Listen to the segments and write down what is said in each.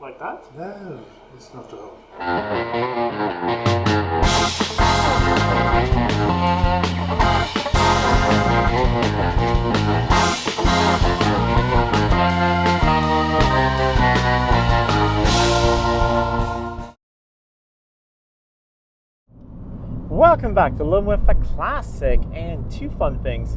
like that? No, it's not a hole. Welcome back to Living with a Classic, and two fun things: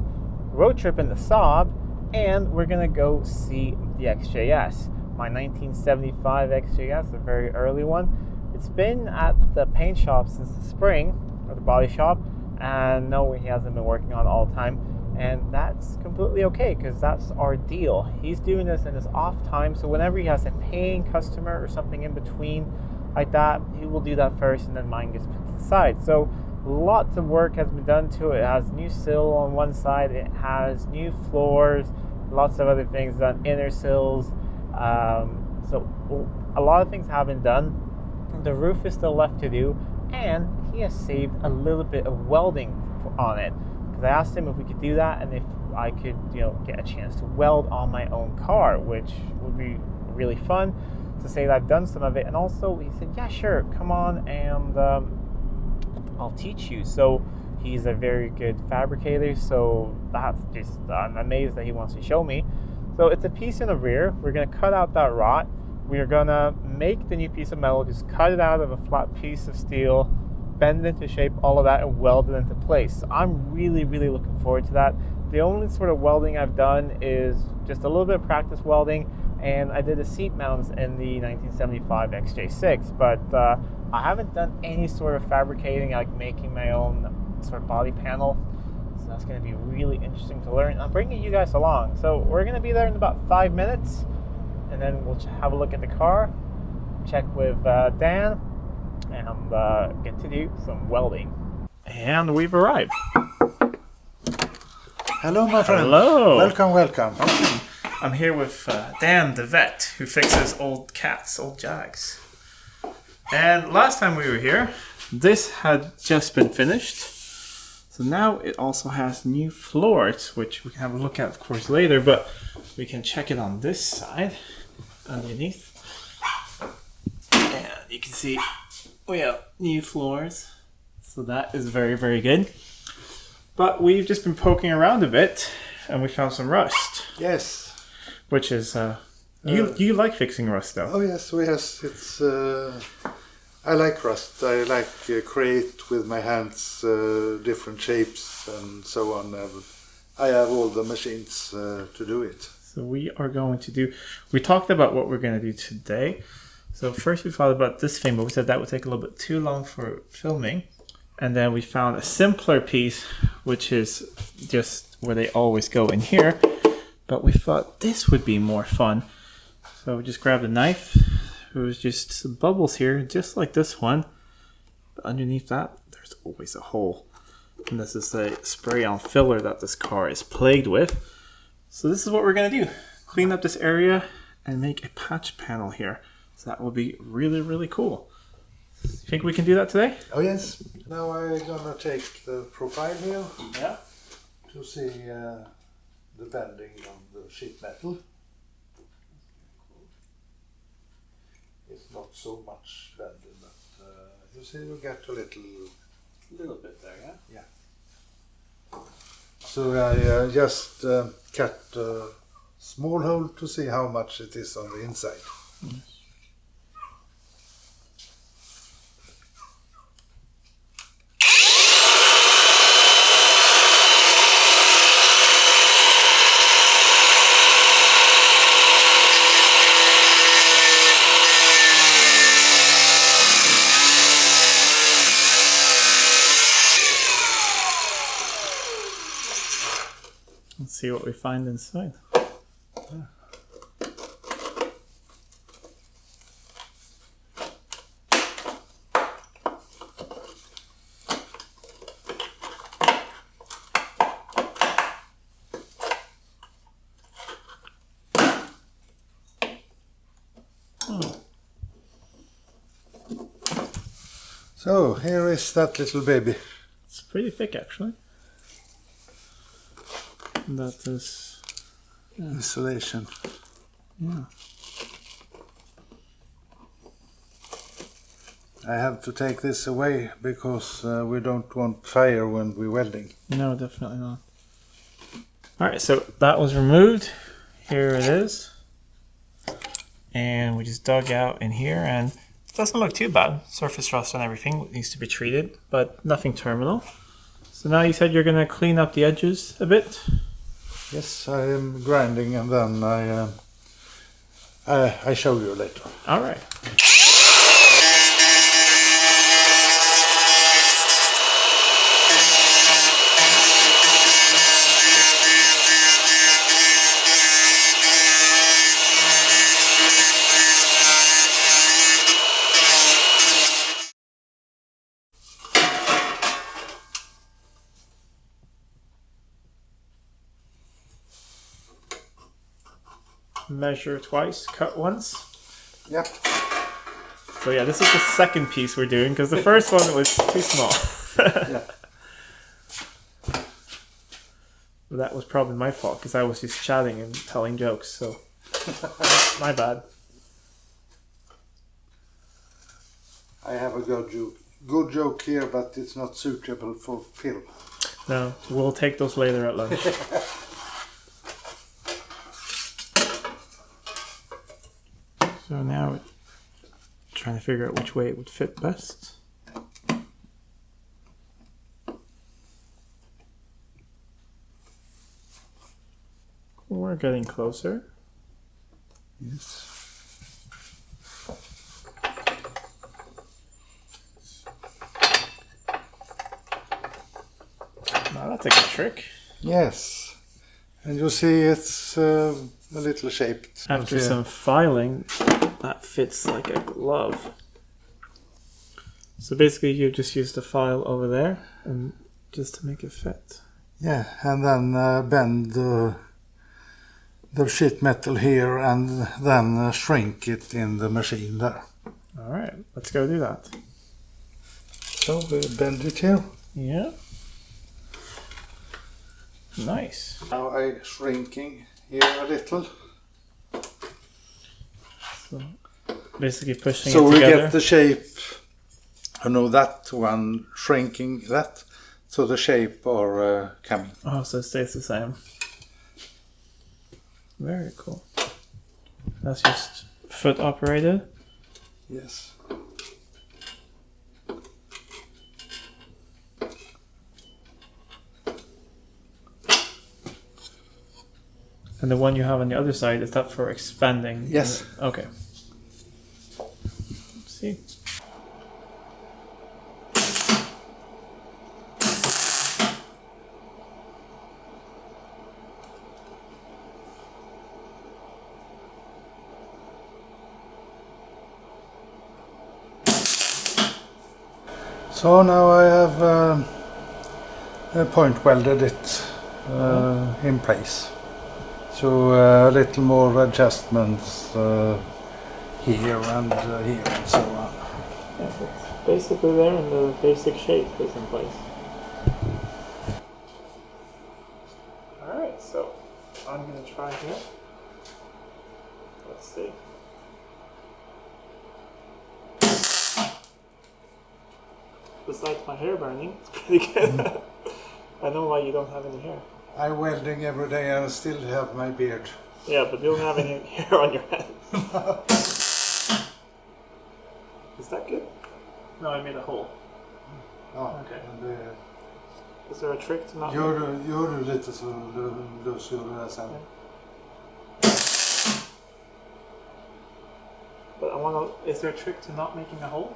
road trip in the Saab, and we're gonna go see the XJ-S, my 1975 XJ-S, a very early one. It's been at the paint shop since the spring, or the body shop, and no, he hasn't been working on it all the time, and that's completely okay because that's our deal. He's doing this in his off time, so whenever he has a paying customer or something in between like that, he will do that first, and then mine gets put to the side. So lots of work has been done to it. It has new sill on one side, it has new floors, lots of other things done, inner sills. So a lot of things have been done. The roof is still left to do, and he has saved a little bit of welding on it, because I asked him if we could do that and if I could, get a chance to weld on my own car, which would be really fun to say that I've done some of it. And also he said, yeah, sure, come on, and I'll teach you. So he's a very good fabricator, so that's just, I'm amazed that he wants to show me. So it's a piece in the rear. We're going to cut out that rot. We're going to make the new piece of metal, just cut it out of a flat piece of steel, bend it into shape, all of that, and weld it into place. So I'm really, really looking forward to that. The only sort of welding I've done is just a little bit of practice welding, and I did the seat mounts in the 1975 XJ6, but I haven't done any sort of fabricating, like making my own sort of body panel. So that's going to be really interesting to learn. I'm bringing you guys along. So we're going to be there in about 5 minutes, and then we'll have a look at the car, check with Dan, and get to do some welding. And we've arrived. Hello, my friend. Hello. Welcome. I'm here with Dan, the vet, who fixes old cats, old Jags. And last time we were here, this had just been finished. So now it also has new floors, which we can have a look at, of course, later, but we can check it on this side, underneath. And you can see we have new floors. So that is very, very good. But we've just been poking around a bit, and we found some rust. Yes. Which is, you like fixing rust, though. Oh yes, it's, I like rust. I like create with my hands different shapes and so on. I have all the machines to do it. So we talked about what we're going to do today. So first we thought about this thing, but we said that would take a little bit too long for filming. And then we found a simpler piece, which is just where they always go in here. But we thought this would be more fun. So we just grabbed a knife. There was just some bubbles here, just like this one. But underneath that, there's always a hole. And this is a spray-on filler that this car is plagued with. So this is what we're going to do. Clean up this area and make a patch panel here. So that will be really, really cool. You think we can do that today? Oh yes. Now I'm gonna take the profile here. Yeah. To see the bending on the sheet metal. It's not so much bending, but you see you get a little bit there, yeah? Yeah. So I just cut a small hole to see how much it is on the inside. Mm. Let's see what we find inside. So here is that little baby. It's pretty thick, actually. That is insulation. Yeah. I have to take this away because we don't want fire when we're welding. No, definitely not. Alright, so that was removed. Here it is. And we just dug out in here, and it doesn't look too bad. Surface rust and everything needs to be treated, but nothing terminal. So now you said you're going to clean up the edges a bit? Yes, I am grinding, and then I show you later. Alright. Measure twice, cut once. Yep. So yeah, this is the second piece we're doing because the first one was too small. Yeah. But that was probably my fault because I was just chatting and telling jokes, so my bad. I have a good joke here, but it's not suitable for film. No, we'll take those later at lunch. So now we're trying to figure out which way it would fit best. We're getting closer. Yes. Now that's a good trick. Yes. And you see it's a little shaped. After some filing, that fits like a glove. So basically you just use the file over there and just to make it fit. Yeah, and then bend the sheet metal here and then shrink it in the machine there. Alright, let's go do that. So we bend it here. Yeah. Nice. Now I'm shrinking here a little. So basically pushing So it we together. get the shape, that one shrinking that, so the shape are coming. Oh, so it stays the same. Very cool. That's just foot operated. Yes. And the one you have on the other side, is that for expanding? Yes. Okay. Let's see. So now I have point welded it in place. So a little more adjustments here and here and so on. Yeah, it's basically there and the basic shape is in place. Alright, so I'm going to try here. Let's see. Besides my hair burning, it's pretty good. I know why you don't have any hair. I'm welding every day and still have my beard. Yeah, but you don't have any hair on your head. Is that good? No, I made a hole. Ja, Okay. men Is there a trick to not... gör du lite så löser du det sen. But I want to... Is there a trick to not making a hole?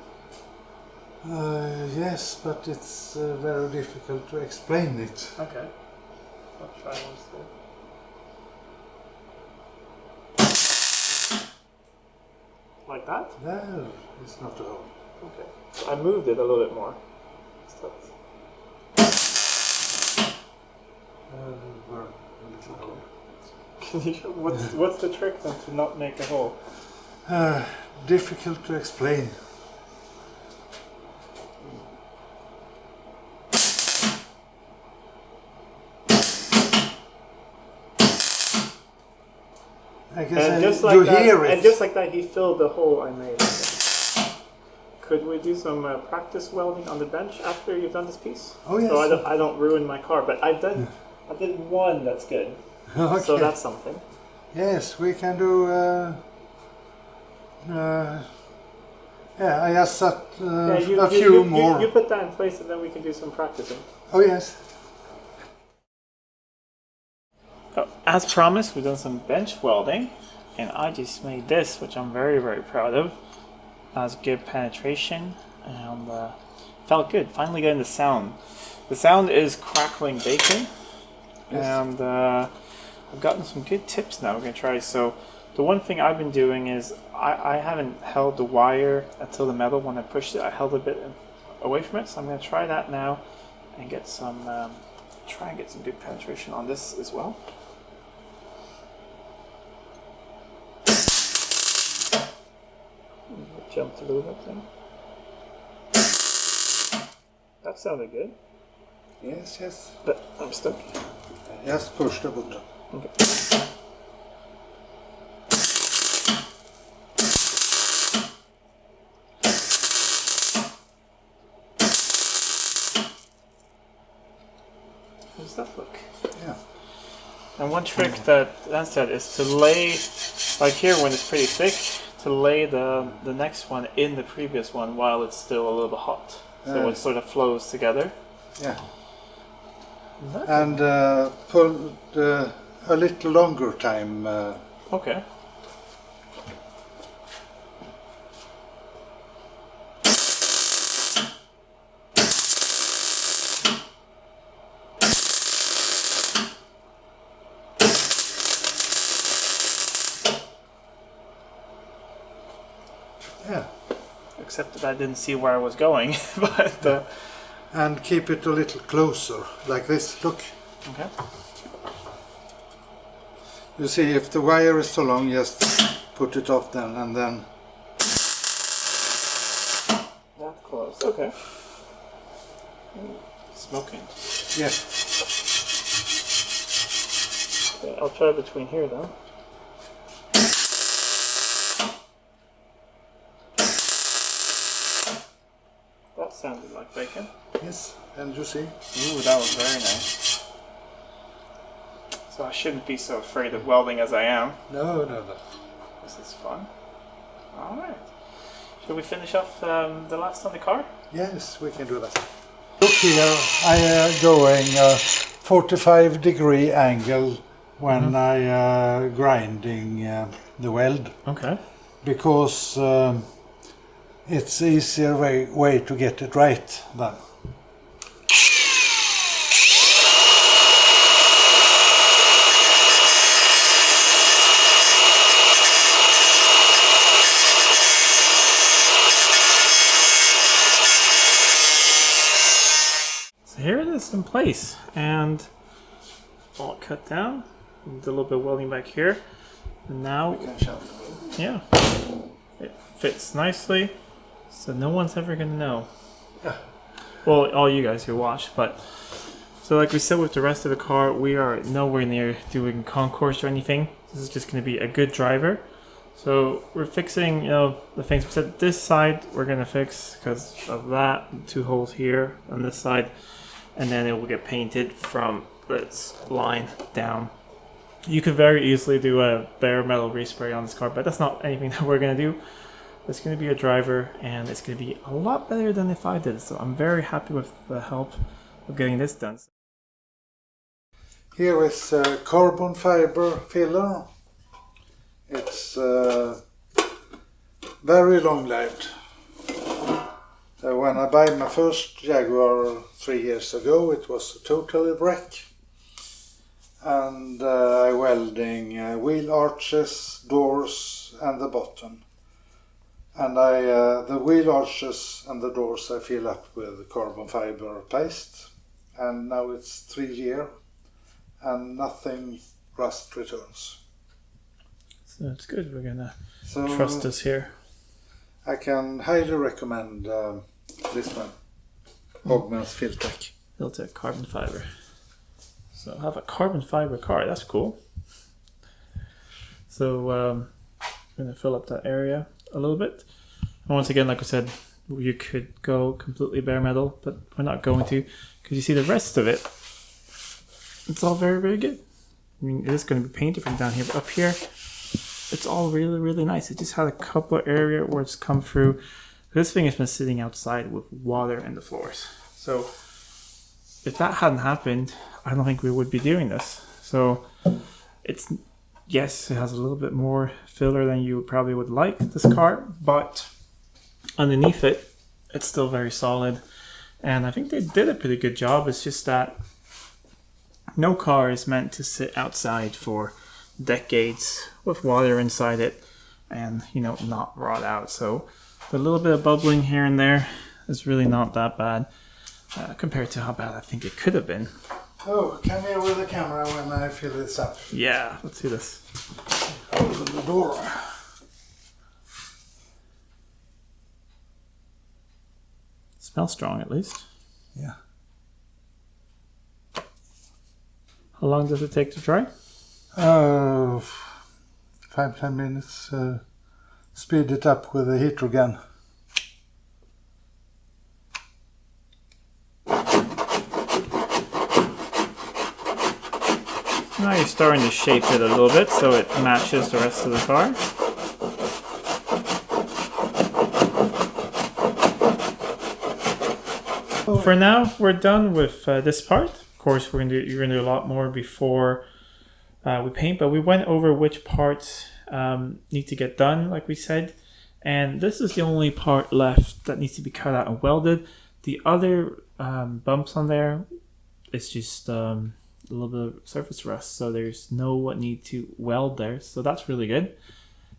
Yes, but it's very difficult to explain it. Okay. I'll try once there. Like that? There is not a hole. Okay. So I moved it a little bit more. So Were a little hole. can you show what's the trick then to not make a hole? Difficult to explain. I guess And just like you that, hear it. and just like that, he filled the hole I made. could we do some practice welding on the bench after you've done this piece? Oh yes. So I don't ruin my car, but I did one that's good. Okay. So that's something. Yes, we can do. Yeah, I just set a few more. You put that in place, and then we can do some practicing. Oh yes. As promised, we've done some bench welding, and I just made this, which I'm very, very proud of. Has good penetration, and felt good. Finally getting the sound. The sound is crackling bacon, yes. And I've gotten some good tips now. We're gonna try. So the one thing I've been doing is I haven't held the wire until the metal. When I pushed it, I held a bit away from it. So I'm gonna try that now and get some. Try and get some good penetration on this as well. Jumped a little bit there. That sounded good. Yes, yes. But I'm stuck. Just push the button. Okay. How does that look? Yeah. And one trick that said is to lay, like here when it's pretty thick, to lay the next one in the previous one while it's still a little bit hot. So it sort of flows together. Yeah. And pull a little longer time. Okay. Yeah. Except that I didn't see where I was going, but. And keep it a little closer, like this. Look. Okay. You see, if the wire is too long, just put it off then, and then. That close. Okay. Smoking. Yeah. Okay, I'll try between here then. That sounded like bacon. Yes, and you see. Ooh, that was very nice. So I shouldn't be so afraid of welding as I am. No. This is fun. Alright. Shall we finish off the last on the car? Yes, we can do that. Look here, I am going a 45-degree angle when I grinding the weld. Okay. Because it's easier way to get it right then. So here it is in place, and all cut down. Did a little bit of welding back here, and now, yeah, it fits nicely, so no one's ever gonna know. Yeah. Well, all you guys who watch, but so like we said with the rest of the car, we are nowhere near doing concourse or anything. This is just gonna be a good driver. So we're fixing, the things we said. This side we're gonna fix because of that, 2 holes here on this side, and then it will get painted from this line down. You could very easily do a bare metal respray on this car, but that's not anything that we're gonna do. It's gonna be a driver, and it's gonna be a lot better than if I did it. So I'm very happy with the help of getting this done. Here is carbon fiber filler. It's very long-lived. When I bought my first Jaguar 3 years ago, it was a total wreck. And I welding wheel arches, doors and the bottom. And the wheel arches and the doors I fill up with carbon fiber paste. And now it's 3 years and nothing rust returns. So that's good. We're gonna trust us here. I can highly recommend this one, Hogman's Filtec. Filtec carbon fiber. So I have a carbon fiber car. That's cool. So I'm gonna fill up that area a little bit. And once again, like I said, you could go completely bare metal, but we're not going to, because you see the rest of it, it's all very, very good. I mean, it is going to be painted from down here, but up here, it's all really, really nice. It just had a couple of areas where it's come through. This thing has been sitting outside with water in the floors. So if that hadn't happened, I don't think we would be doing this. So it's, yes, it has a little bit more filler than you probably would like, this car, but underneath it, it's still very solid. And I think they did a pretty good job. It's just that no car is meant to sit outside for decades with water inside it and, you know, not rot out. So the little bit of bubbling here and there is really not that bad compared to how bad I think it could have been. Oh, come here with the camera when I fill this up. Yeah, let's do this. Open the door. Smells strong, at least. Yeah. How long does it take to dry? 5-10 minutes. Speed it up with a heater gun. Now you're starting to shape it a little bit so it matches the rest of the car. For now, we're done with this part. Of course, you're gonna do a lot more before we paint, but we went over which parts need to get done, like we said. And this is the only part left that needs to be cut out and welded. The other bumps on there, it's just a little bit of surface rust, so there's no need to weld there, so that's really good.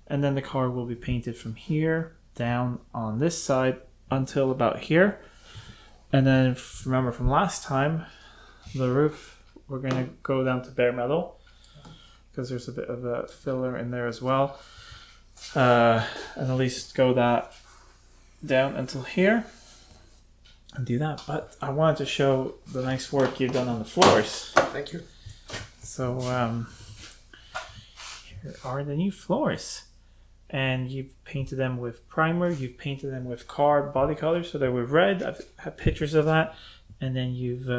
And then the car will be painted from here down on this side until about here. And then remember from last time, the roof, we're going to go down to bare metal because there's a bit of a filler in there as well. And at least go that down until here and do that. But I wanted to show the nice work you've done on the floors. Thank you. So here are the new floors. And you've painted them with primer, you've painted them with car body color, so they were red. I've had pictures of that. And then you've,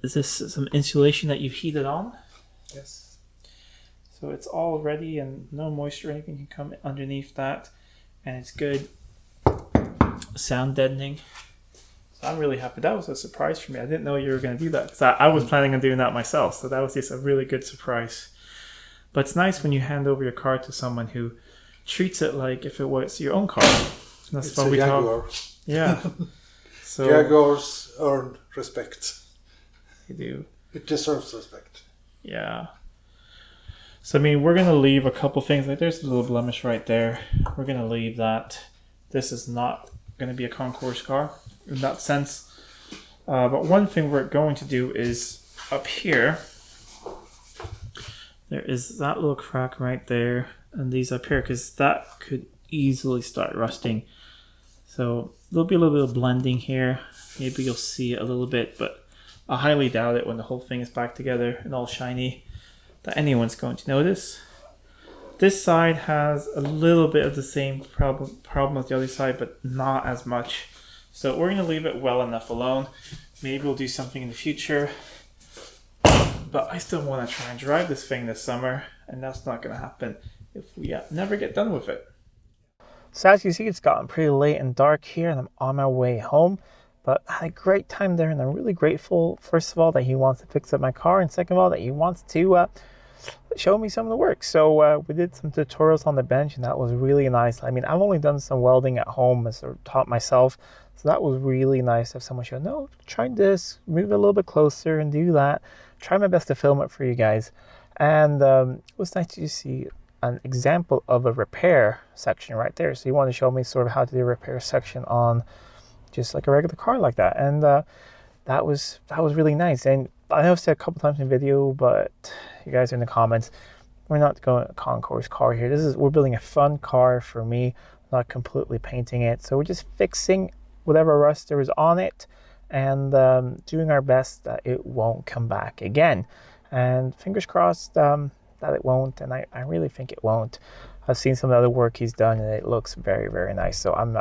is this some insulation that you've heated on? Yes. So it's all ready and no moisture or anything can come underneath that. And it's good sound deadening. So I'm really happy. That was a surprise for me. I didn't know you were going to do that because I was planning on doing that myself. So that was just a really good surprise. But it's nice when you hand over your car to someone who treats it like if it was your own car. That's It's what a we Jaguar. talk. Yeah. So Jaguars earn respect. you do. It deserves respect. Yeah. So I mean, we're gonna leave a couple things. Like there's a little blemish right there. We're gonna leave that. This is not gonna be a concourse car in that sense. But one thing we're going to do is up here. There is that little crack right there. And these up here, because that could easily start rusting. So there'll be a little bit of blending here. Maybe you'll see it a little bit, but I highly doubt it when the whole thing is back together and all shiny that anyone's going to notice. This side has a little bit of the same problem as the other side, but not as much. So we're going to leave it well enough alone. Maybe we'll do something in the future. But I still want to try and drive this thing this summer, and that's not going to happen if we never get done with it. So as you see, it's gotten pretty late and dark here, and I'm on my way home. But I had a great time there, and I'm really grateful, first of all, that he wants to fix up my car, and second of all, that he wants to show me some of the work. So we did some tutorials on the bench, and that was really nice. I mean, I've only done some welding at home as I taught myself, so that was really nice to have someone show, no, try this, move it a little bit closer and do that. Try my best to film it for you guys. And it was nice to see an example of a repair section right there. So you want to show me sort of how to do a repair section on just like a regular car like that. And that was really nice. And I know I've said a couple times in the video, but you guys are in the comments, we're not going a concourse car here. We're building a fun car for me, not completely painting it. So we're just fixing whatever rust there is on it and doing our best that it won't come back again. And fingers crossed, that it won't, and I really think it won't. I've seen some of the other work he's done, and it looks very, very nice. So I'm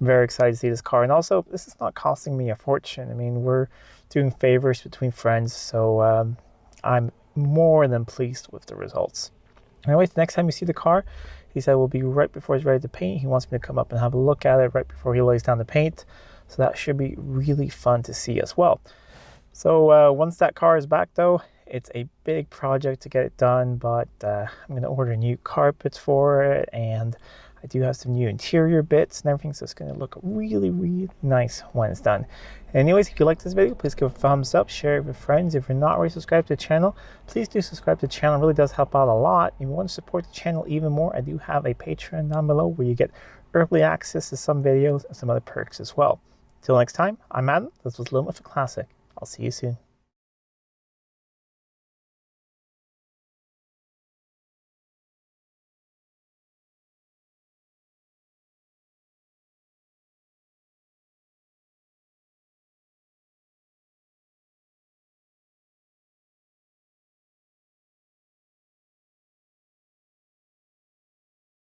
very excited to see this car. And also, this is not costing me a fortune. I mean, we're doing favors between friends, so I'm more than pleased with the results. Anyways, the next time you see the car, he said will be right before he's ready to paint. He wants me to come up and have a look at it right before he lays down the paint. So that should be really fun to see as well. So once that car is back though, it's a big project to get it done, but I'm going to order new carpets for it, and I do have some new interior bits and everything, so it's going to look really, really nice when it's done. Anyways, if you like this video, please give it a thumbs up, share it with friends. If you're not already subscribed to the channel, please do subscribe to the channel. It really does help out a lot. If you want to support the channel even more, I do have a Patreon down below where you get early access to some videos and some other perks as well. Till next time, I'm Adam. This was Living with a Classic. I'll see you soon.